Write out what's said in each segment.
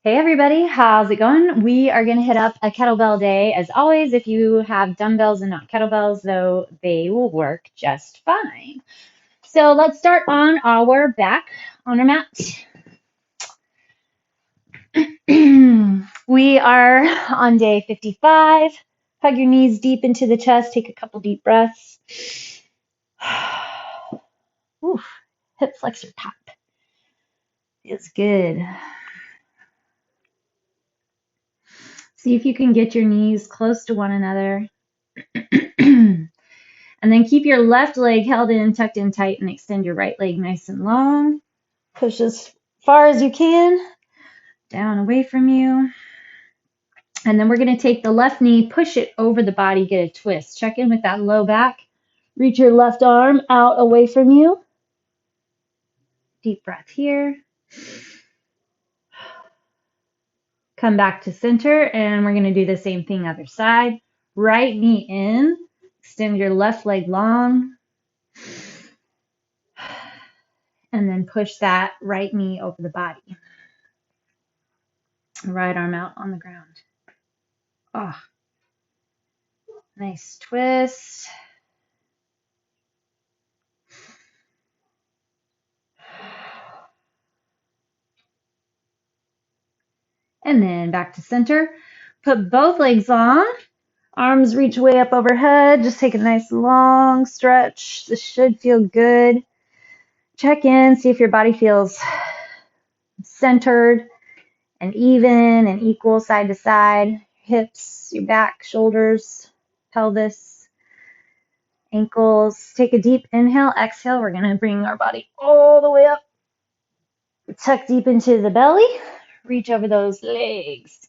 Hey everybody, how's it going? We are going to hit up a kettlebell day. As always, if you have dumbbells and not kettlebells, though, they will work just fine. So let's start on our back on our mat. We are on day 55. Hug your knees deep into the chest. Take a couple deep breaths. Oof, hip flexor tap. Feels good. See if you can get your knees close to one another. And then keep your left leg held in, tucked in tight, and extend your right leg nice and long. Push as far as you can, down away from you. And then we're going to take the left knee, push it over the body, get a twist. Check in with that low back. Reach your left arm out away from you. Deep breath here. Come back to center, and we're going to do the same thing other side. Right knee in. Extend your left leg long. And then push that right knee over the body. Right arm out on the ground. Oh, nice twist. And then back to center. Put both legs on. Arms reach way up overhead. Just take a nice long stretch. This should feel good. Check in, see if your body feels centered and even and equal side to side. Hips, your back, shoulders, pelvis, ankles. Take a deep inhale, exhale. We're going to bring our body all the way up. Tuck deep into the belly. Reach over those legs.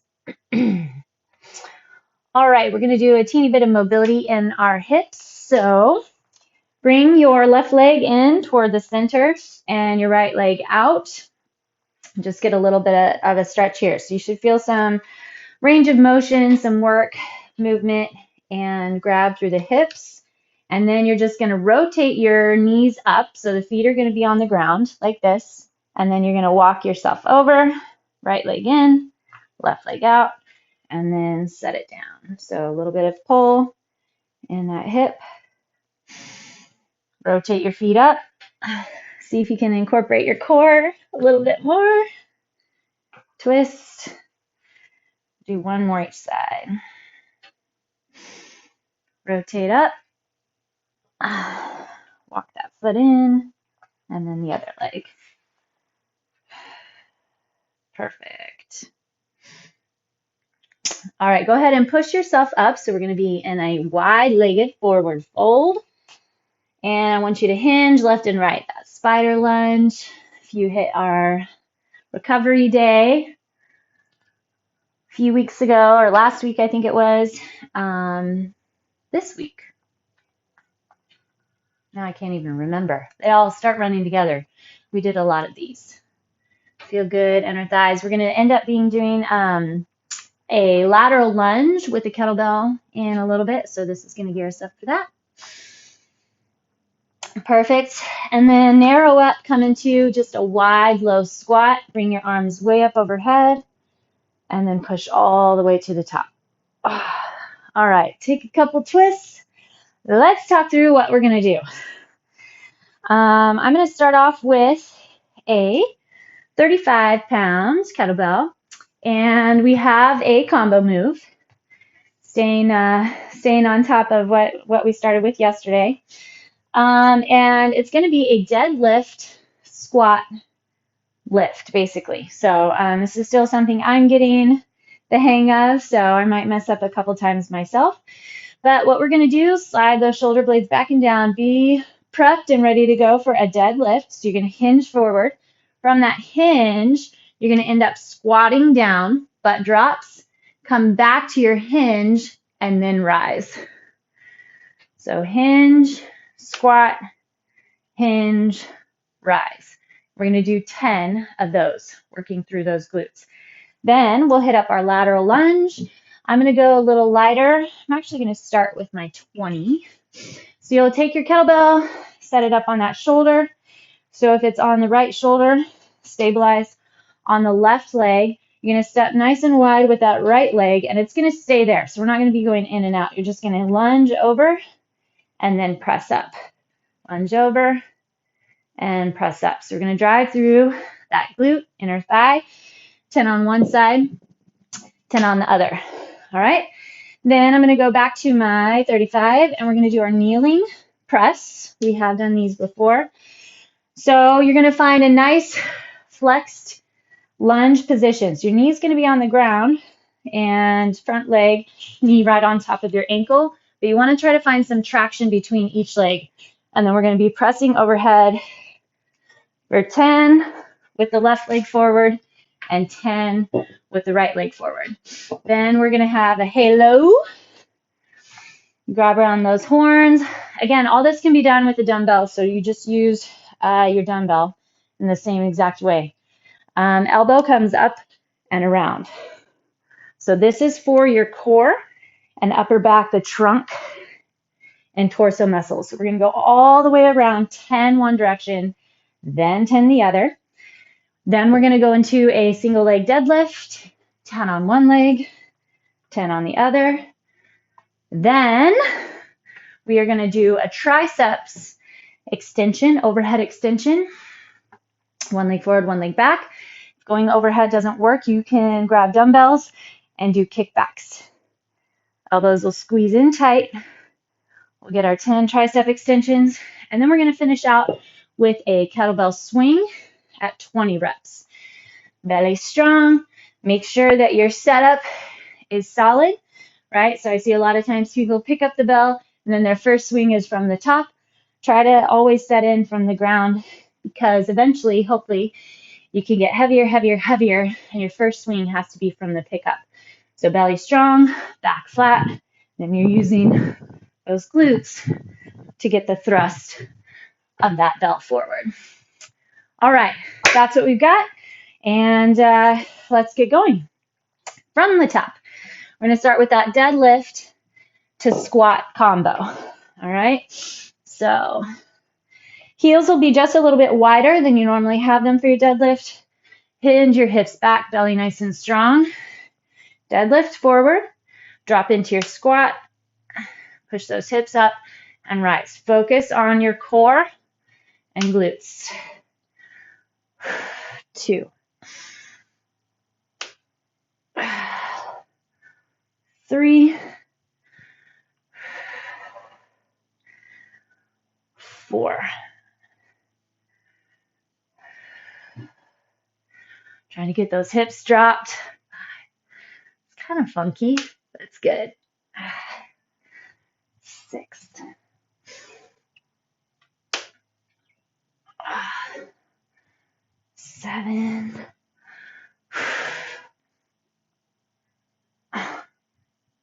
All right, we're going to do a teeny bit of mobility in our hips. So bring your left leg in toward the center and your right leg out. Just get a little bit of a stretch here. So you should feel some range of motion, some work, movement, and grab through the hips. And then you're just going to rotate your knees up. So the feet are going to be on the ground like this. And then you're going to walk yourself over, right leg in, left leg out, and then set it down. So a little bit of pull in that hip. Rotate your feet up. See if you can incorporate your core a little bit more. Twist. Do one more each side. Rotate up. Walk that foot in. And then the other leg. Perfect. All right, go ahead and push yourself up. So we're going to be in a wide-legged forward fold. And I want you to hinge left and right. That spider lunge. If you hit our recovery day a few weeks ago, or last week I think it was, this week. Now I can't even remember. They all start running together. We did a lot of these. Feel good in our thighs. We're going to end up doing a lateral lunge with the kettlebell in a little bit. So this is going to gear us up for that. Perfect. And then narrow up, come into just a wide, low squat. Bring your arms way up overhead. And then push all the way to the top. All right, take a couple twists. Let's talk through what we're going to do. I'm going to start off with a 35-pound kettlebell. And we have a combo move, staying on top of what we started with yesterday. And it's going to be a deadlift squat lift, basically. So this is still something I'm getting the hang of, so I might mess up a couple times myself. But what we're going to do, slide those shoulder blades back and down, be prepped and ready to go for a deadlift. So you're going to hinge forward. From that hinge, you're going to end up squatting down, butt drops, come back to your hinge, and then rise. So hinge, squat, hinge, rise. We're going to do 10 of those, working through those glutes. Then we'll hit up our lateral lunge. I'm going to go a little lighter. I'm actually going to start with my 20. So you'll take your kettlebell, set it up on that shoulder. So if it's on the right shoulder, stabilize on the left leg. You're going to step nice and wide with that right leg, and it's going to stay there. So we're not going to be going in and out. You're just going to lunge over and then press up. Lunge over and press up. So we're going to drive through that glute, inner thigh, 10 on one side, 10 on the other. All right. Then I'm going to go back to my 35, and we're going to do our kneeling press. We have done these before. So you're going to find a nice flexed lunge position. So your knee is going to be on the ground and front leg, knee right on top of your ankle. But you want to try to find some traction between each leg. And then we're going to be pressing overhead for 10 with the left leg forward and 10 with the right leg forward. Then we're going to have a halo. Grab around those horns. Again, all this can be done with the dumbbell, so you just use your dumbbell in the same exact way. Elbow comes up and around. So this is for your core and upper back, the trunk and torso muscles. So we're going to go all the way around, 10 one direction, then 10 the other. Then we're going to go into a single leg deadlift, 10 on one leg, 10 on the other. Then we are going to do a triceps extension, overhead extension, one leg forward, one leg back. If going overhead doesn't work, you can grab dumbbells and do kickbacks. Elbows will squeeze in tight. We'll get our 10 tricep extensions, and then we're going to finish out with a kettlebell swing at 20 reps. Belly strong. Make sure that your setup is solid, right? So I see a lot of times people pick up the bell and then their first swing is from the top. Try to always set in from the ground, because eventually, hopefully, you can get heavier, heavier, heavier, and your first swing has to be from the pickup. So belly strong, back flat, then you're using those glutes to get the thrust of that bell forward. All right, that's what we've got, and let's get going. From the top, we're going to start with that deadlift to squat combo. All right, so heels will be just a little bit wider than you normally have them for your deadlift. Hinge your hips back, belly nice and strong. Deadlift forward, drop into your squat, push those hips up and rise. Focus on your core and glutes. 2, 3, 4. Trying to get those hips dropped. It's kind of funky, but it's good. 6. 7.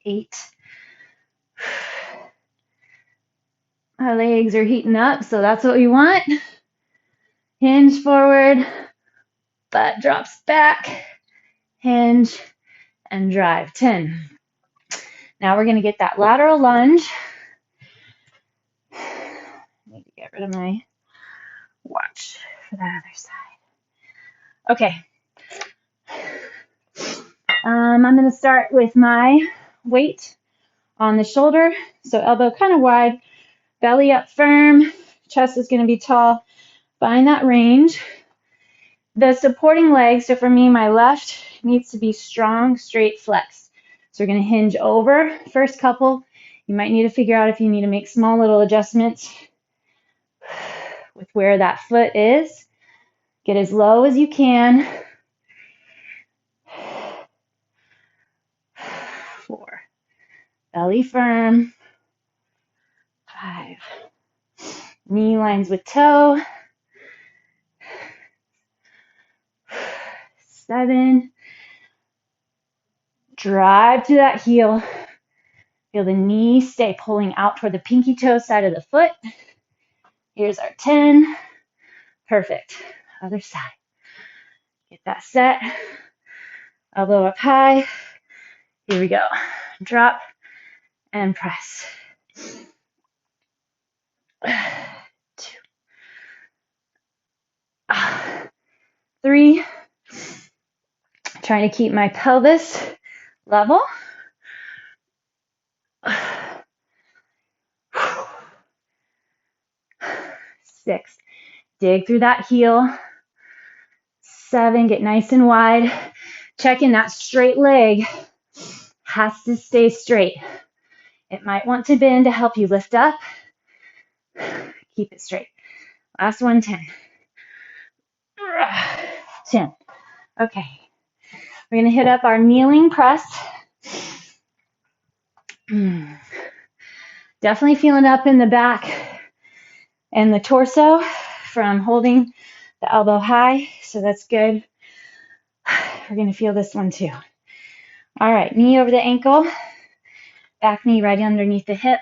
8. My legs are heating up, so that's what we want. Hinge forward, butt drops back, hinge, and drive. 10. Now we're going to get that lateral lunge. I need to get rid of my watch for that other side. Okay. I'm going to start with my weight on the shoulder. So elbow kind of wide, belly up firm, chest is going to be tall. Find that range. The supporting leg, so for me, my left needs to be strong, straight, flexed. So we're going to hinge over. First couple, you might need to figure out if you need to make small little adjustments with where that foot is. Get as low as you can. 4. Belly firm. 5. Knee lines with toe. 7. Drive to that heel. Feel the knee stay pulling out toward the pinky toe side of the foot. Here's our 10. Perfect. Other side. Get that set. Elbow up high. Here we go. Drop and press. 2. 3. Trying to keep my pelvis level. 6, dig through that heel. 7, get nice and wide. Check in that straight leg. Has to stay straight. It might want to bend to help you lift up. Keep it straight. Last one, 10. 10. Okay. We're going to hit up our kneeling press. Definitely feeling up in the back and the torso from holding the elbow high, so that's good. We're going to feel this one too. All right, knee over the ankle, back knee right underneath the hip.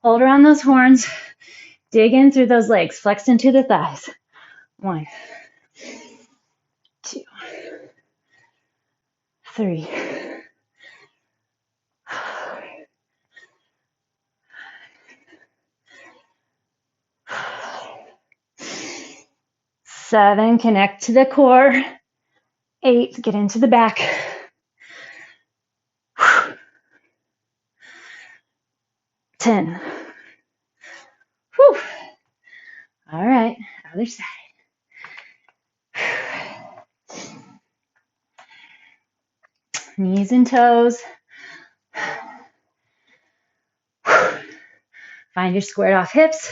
Hold around those horns, dig in through those legs, flex into the thighs. 1, 2, 3, 7, connect to the core. 8, get into the back. 10. Whew. All right, other side. Knees and toes. Find your squared off hips.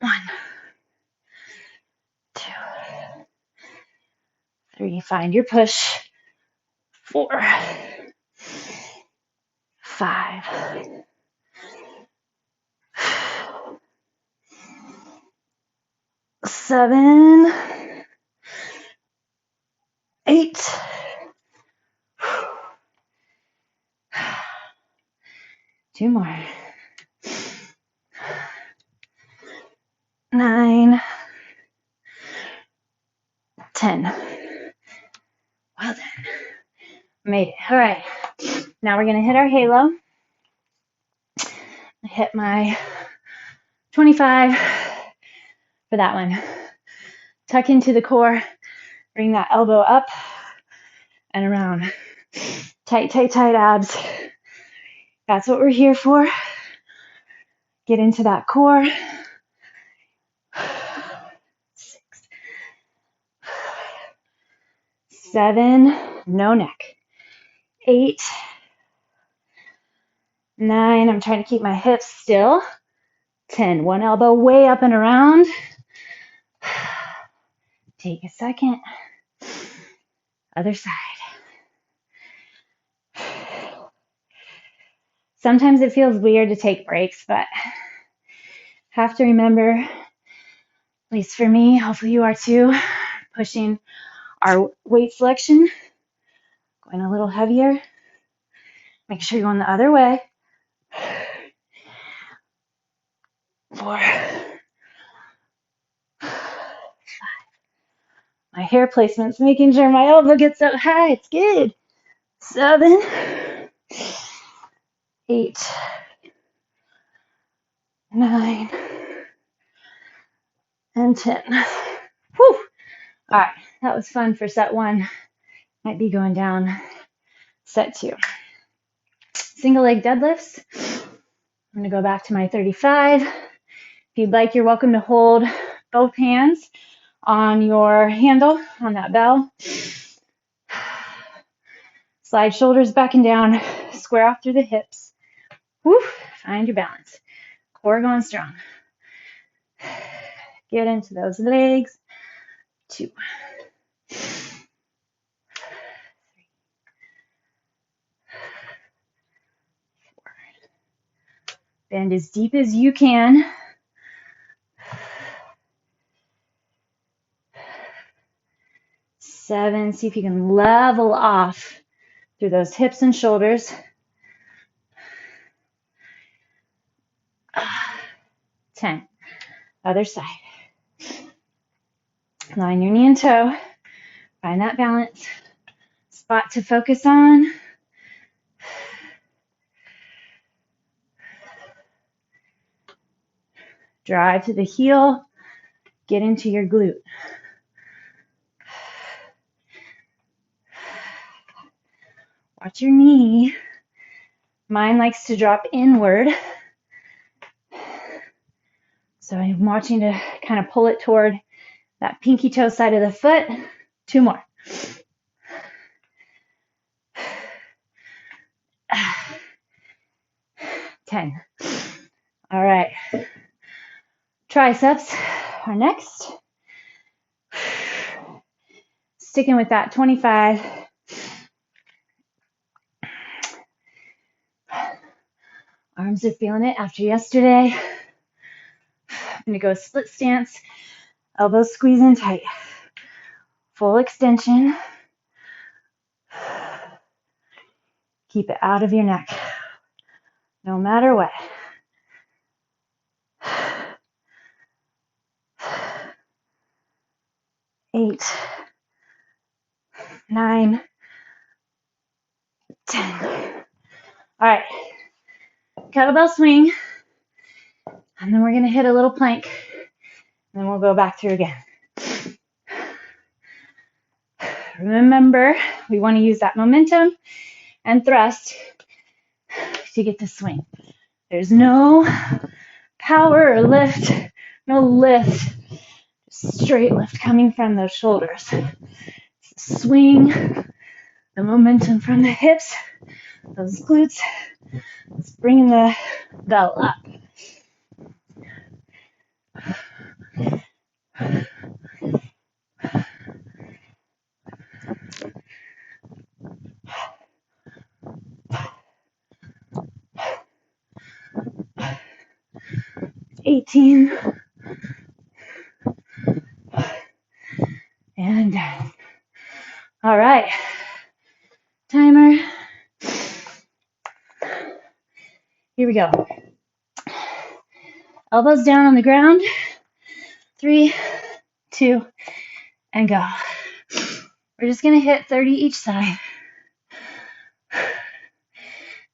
1, 2, 3. Find your push. 4, 5, 7, 8. 2 more. 9, 10. Well done. Made it. All right. Now we're going to hit our halo. Hit my 25 for that one. Tuck into the core. Bring that elbow up and around. Tight, tight, tight abs. That's what we're here for. Get into that core. 6, 7, no neck. 8, 9, I'm trying to keep my hips still. 10, one elbow way up and around. Take a second. Other side. Sometimes it feels weird to take breaks, but have to remember, at least for me, hopefully you are too, pushing our weight selection, going a little heavier. Make sure you're going the other way. 4, 5. My hair placement's making sure my elbow gets up high. It's good. 7, 8, 9, and 10. Whew. All right, that was fun for set 1. Might be going down set 2. Single leg deadlifts. I'm going to go back to my 35. If you'd like, you're welcome to hold both hands on your handle on that bell. Slide shoulders back and down. Square off through the hips. Woo, find your balance. Core going strong. Get into those legs. 2, 3, 4. Bend as deep as you can. 7, see if you can level off through those hips and shoulders. 10, other side. Line your knee and toe. Find that balance. Spot to focus on. Drive to the heel. Get into your glute. Watch your knee. Mine likes to drop inward. So I'm watching to kind of pull it toward that pinky toe side of the foot. 2 more. 10. All right. Triceps are next. Sticking with that 25. Arms are feeling it after yesterday. I'm going to go split stance. Elbows squeeze in tight. Full extension. Keep it out of your neck, no matter what. 8, 9, 10. All right, kettlebell swing, and then we're going to hit a little plank, and then we'll go back through again. Remember, we want to use that momentum and thrust to get the swing. There's no power or lift, no lift, just straight lift coming from those shoulders. Swing, the momentum from the hips, those glutes, it's bringing the bell up. $18 and down. All right, timer. Here we go. Elbows down on the ground. 3, 2, and go. We're just going to hit 30 each side.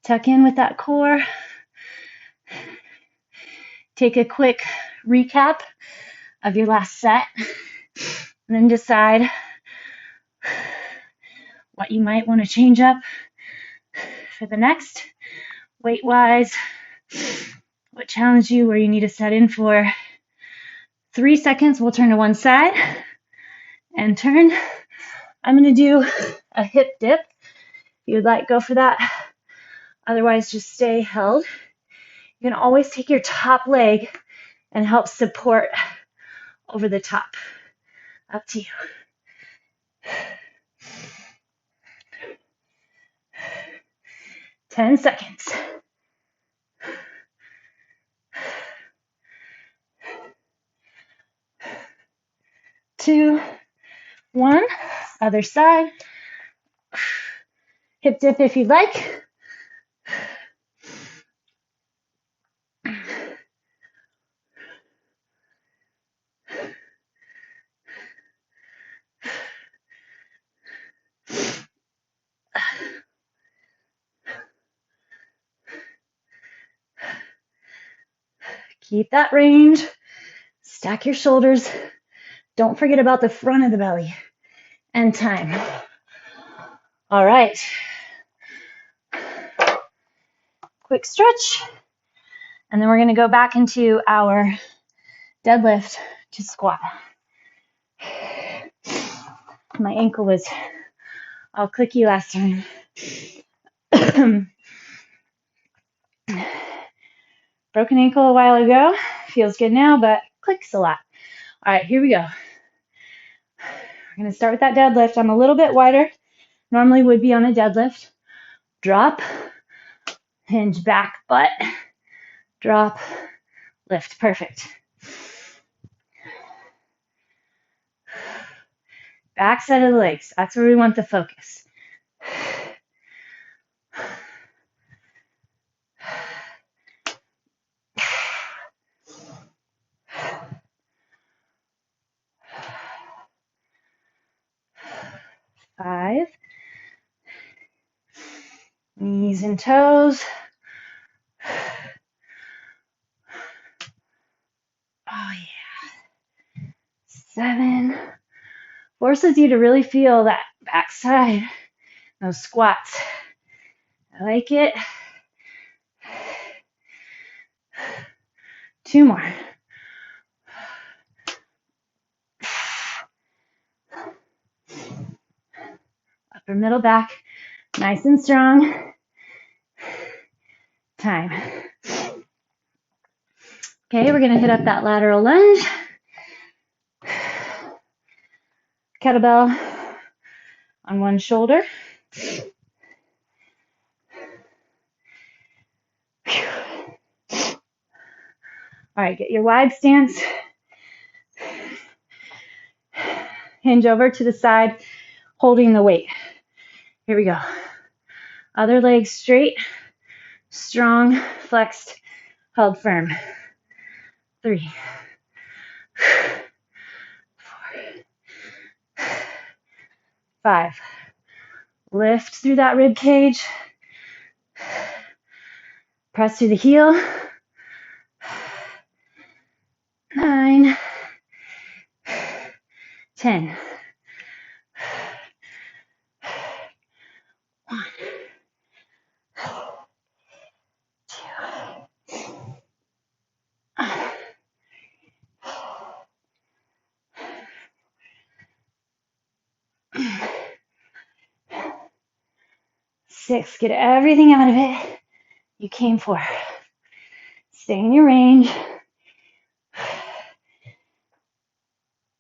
Tuck in with that core. Take a quick recap of your last set, and then decide what you might want to change up for the next. Weight-wise, what challenged you, where you need to set in for 3 seconds. We'll turn to one side and turn. I'm going to do a hip dip. If you'd like, go for that. Otherwise, just stay held. You can always take your top leg and help support over the top. Up to you. Ten seconds. 2, 1. Other side. Hip dip if you'd like. Keep that range. Stack your shoulders. Don't forget about the front of the belly. And time. All right. Quick stretch. And then we're going to go back into our deadlift to squat. My ankle was all clicky last time. Broken ankle a while ago. Feels good now, but clicks a lot. All right, here we go. We're going to start with that deadlift. I'm a little bit wider. Normally would be on a deadlift. Drop, hinge back, butt, drop, lift. Perfect. Back side of the legs. That's where we want the focus. Five. Knees and toes. Oh, yeah. 7. Forces you to really feel that backside, those squats. I like it. 2 more. Upper middle back, nice and strong. Time. Okay, we're gonna hit up that lateral lunge. Kettlebell on one shoulder. All right, get your wide stance. Hinge over to the side, holding the weight. Here we go. Other leg straight, strong, flexed, held firm. 3, 4, 5. Lift through that rib cage. Press through the heel. 9, 10. 1, 2. 6. Get everything out of it you came for. Stay in your range.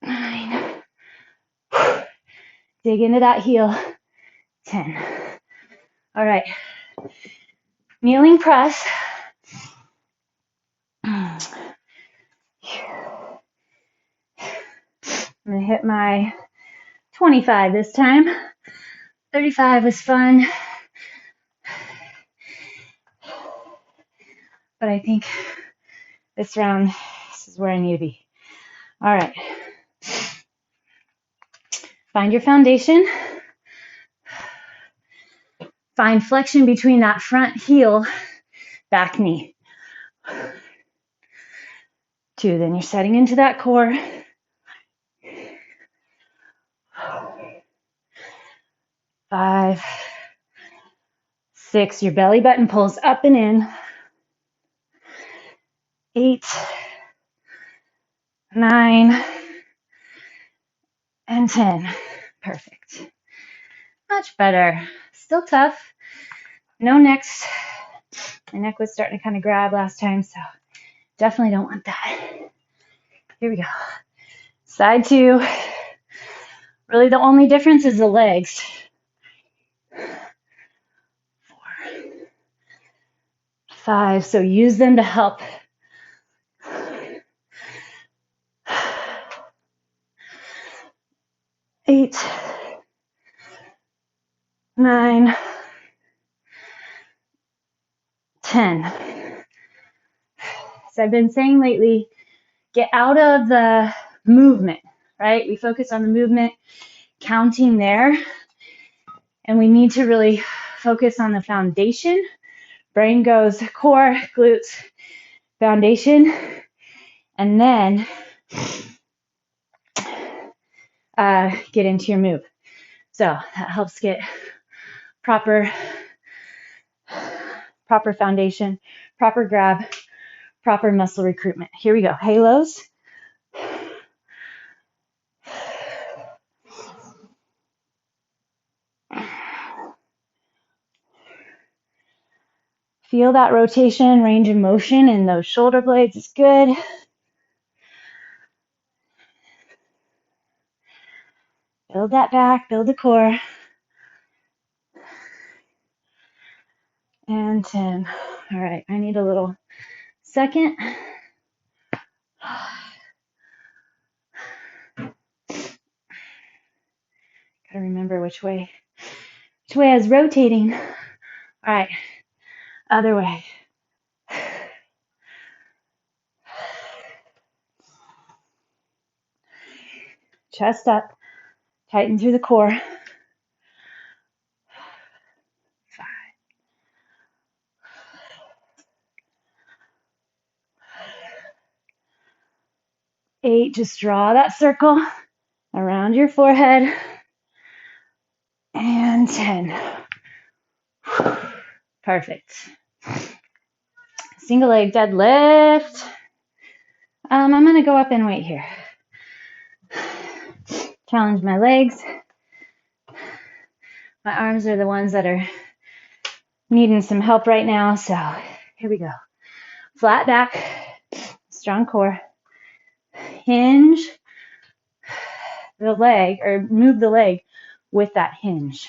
9. Dig into that heel. 10. All right. Kneeling press. I'm going to hit my 25 this time. 35 was fun. But I think this round, this is where I need to be. All right. Find your foundation. Find flexion between that front heel, back knee. 2, then you're setting into that core. 5, 6, your belly button pulls up and in. 8, 9, and 10. Perfect. Much better. Still tough. No necks. My neck was starting to kind of grab last time, so definitely don't want that. Here we go. Side 2. Really the only difference is the legs. 4, 5. So use them to help. 8, 9, 10. As I've been saying lately, get out of the movement, right? We focus on the movement, counting there, and we need to really focus on the foundation. Brain goes core, glutes, foundation, and then get into your move. So that helps get proper foundation, proper grab, proper muscle recruitment. Here we go. Halos. Feel that rotation, range of motion in those shoulder blades is good. Build that back, build the core. And 10. All right, I need a little second. Gotta remember which way I was rotating. All right, other way. Chest up, tighten through the core. 5, 8, just draw that circle around your forehead. And 10. Perfect. Single leg deadlift. I'm going to go up in weight here. Challenge my legs. My arms are the ones that are needing some help right now. So here we go. Flat back, strong core. Hinge the leg, or move the leg with that hinge.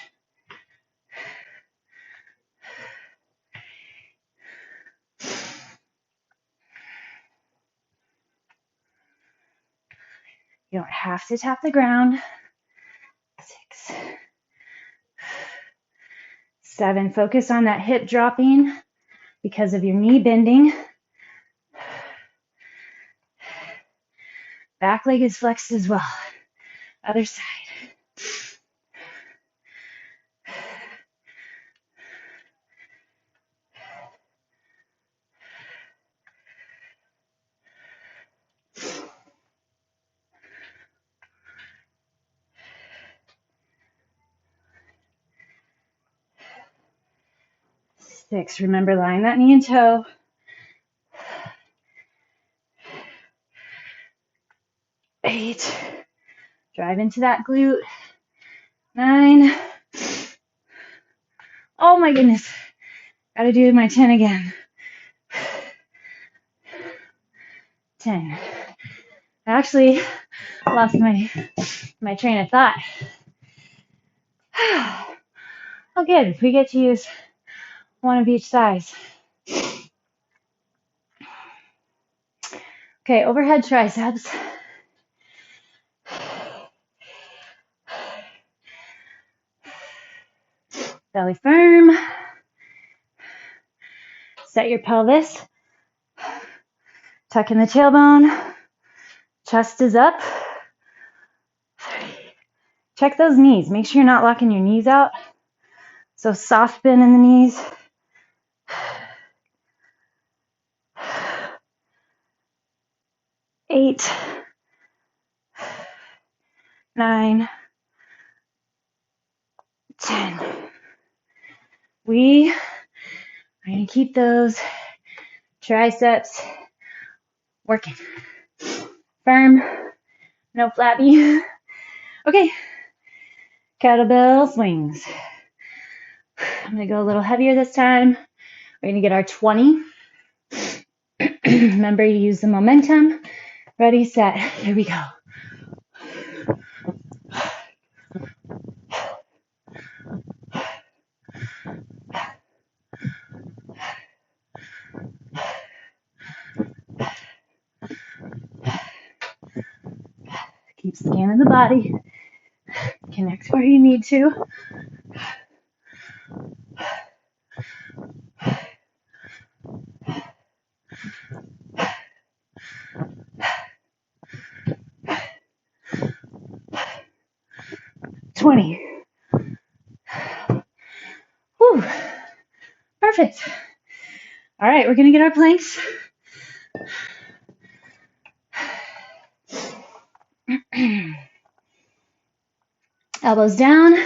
You don't have to tap the ground. 6, 7. Focus on that hip dropping because of your knee bending. Back leg is flexed as well. Other side. 6. Remember, line that knee and toe. 8. Drive into that glute. 9. Oh my goodness. Gotta do my 10 again. 10. I actually lost my train of thought. Oh, good. We get to use one of each size. Okay, overhead triceps. Belly firm. Set your pelvis. Tuck in the tailbone. Chest is up. 3. Check those knees. Make sure you're not locking your knees out. So soft bend in the knees. 8. 9. 10. We are going to keep those triceps working. Firm, no flabby. Okay, kettlebell swings. I'm going to go a little heavier this time. We're going to get our 20. Remember to use the momentum. Ready, set, here we go. Keep scanning the body. Connect where you need to. Whew. Perfect. All right, we're going to get our planks. Elbows down.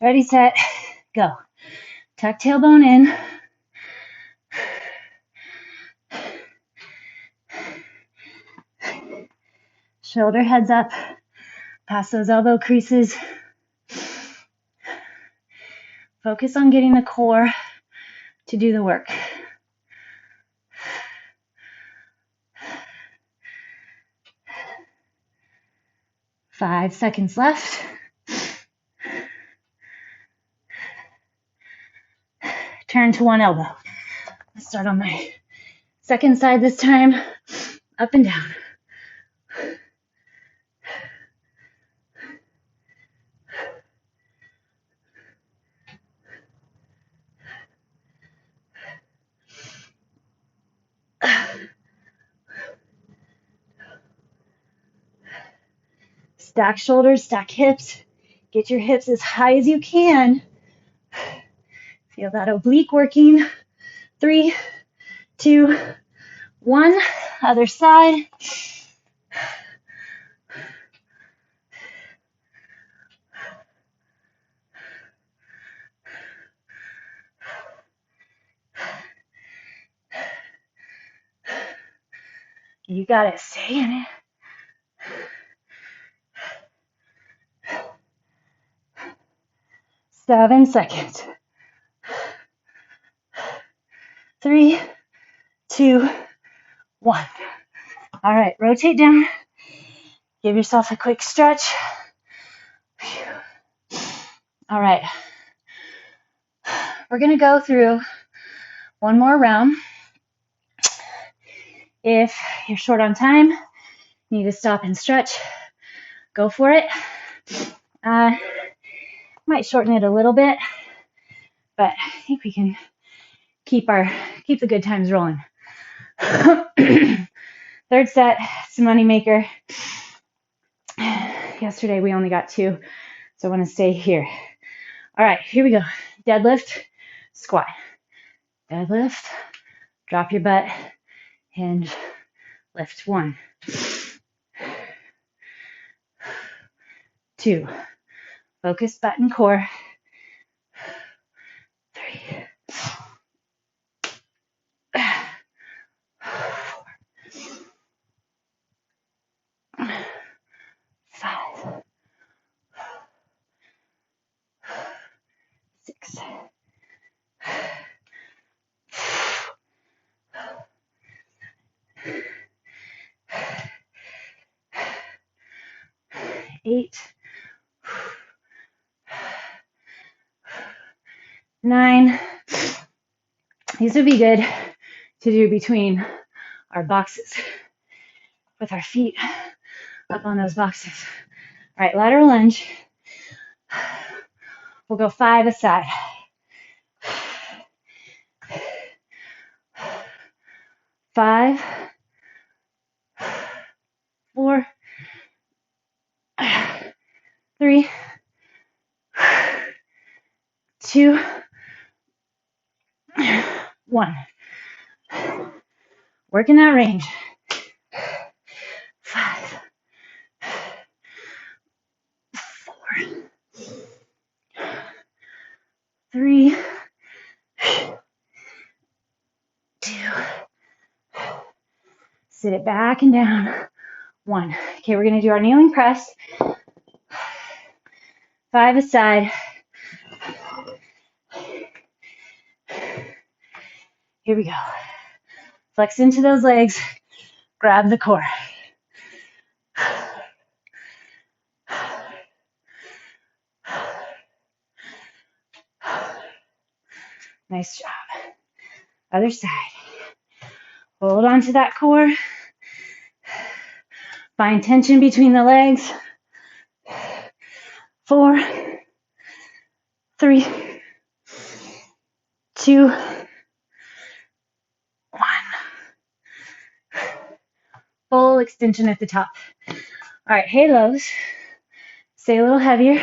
Ready, set, go. Tuck tailbone in. Shoulder heads up. Past those elbow creases. Focus on getting the core to do the work. 5 seconds left. Turn to one elbow. Let's start on my second side this time. Up and down. Stack shoulders, stack hips. Get your hips as high as you can. Feel that oblique working. 3, 2, 1. Other side. You got it. Stay in it. 7 seconds. 3, 2, 1. All right, rotate down. Give yourself a quick stretch. All right. We're going to go through one more round. If you're short on time, need to stop and stretch, go for it. Might shorten it a little bit, but I think we can keep the good times rolling. Third set, it's a moneymaker. Yesterday we only got 2, so I want to stay here. All right, here we go. Deadlift, squat. Deadlift, drop your butt, hinge, lift. 1, 2, focus butt and core. 3, 4, 5, 6, 8, 9. These would be good to do between our boxes with our feet up on those boxes. All right, lateral lunge. We'll go 5 a side. 5, 4, 3, 2, 1. Working that range. 5, 4, 3, 2. Sit it back and down. 1. Okay, we're going to do our kneeling press. 5 a side. Here we go. Flex into those legs. Grab the core. Nice job. Other side. Hold on to that core. Find tension between the legs. 4, 3, 2, 1. Full extension at the top. All right, halos. Stay a little heavier.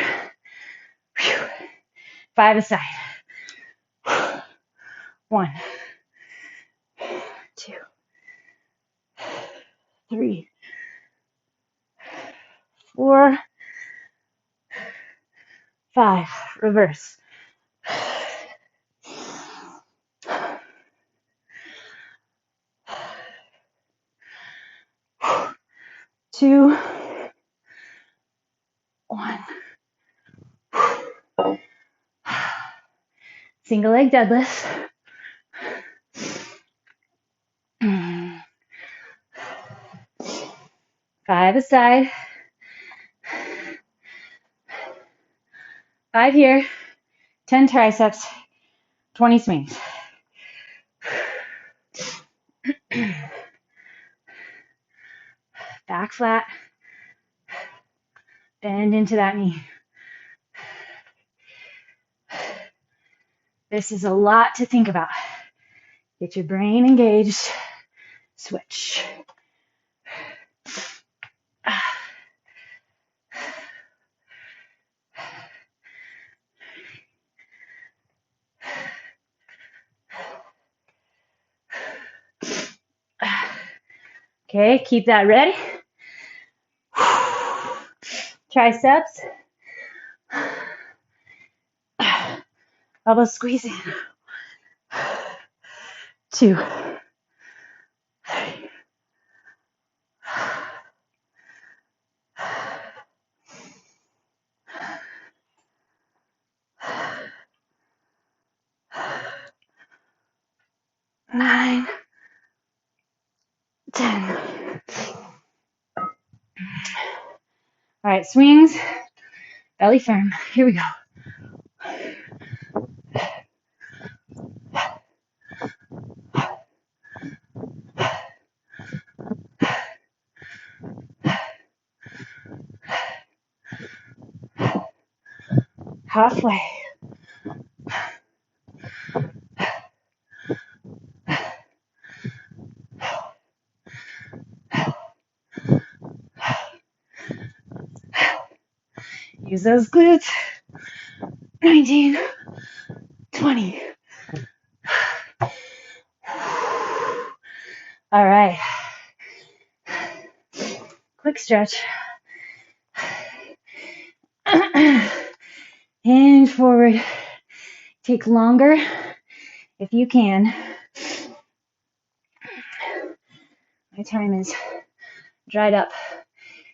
5 a side. 1, 2, 3, 4, 5. Reverse. 2, 1. Single leg deadlift. 5 a side. 5 here. 10 triceps. 20 swings. Back flat. Bend into that knee. This is a lot to think about. Get your brain engaged. Switch. Okay, keep that ready. Triceps. Elbows squeezing. 2, 3, All right, swings, belly firm. Here we go. Halfway. Use those glutes. 19, 20. All right. Quick stretch. Hinge forward. Take longer if you can. My time is dried up.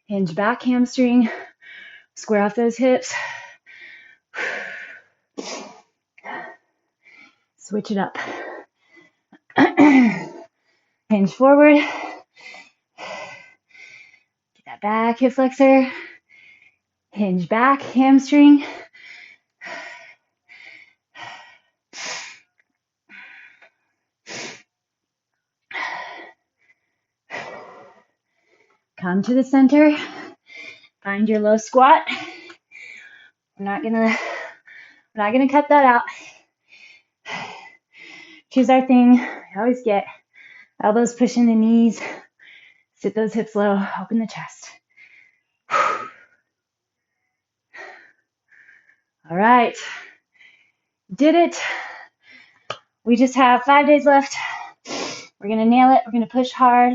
Hinge back hamstring. Square off those hips. Switch it up. Hinge forward. Get that back hip flexor. Hinge back, hamstring. Come to the center. Find your low squat. We're not gonna cut that out. Choose our thing. I always get elbows pushing the knees. Sit those hips low. Open the chest. All right. Did it. We just have 5 days left. We're gonna nail it. We're gonna push hard.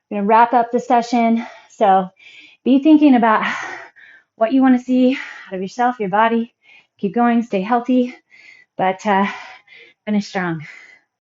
We're gonna wrap up the session. So be thinking about what you want to see out of yourself, your body. Keep going, stay healthy, but finish strong.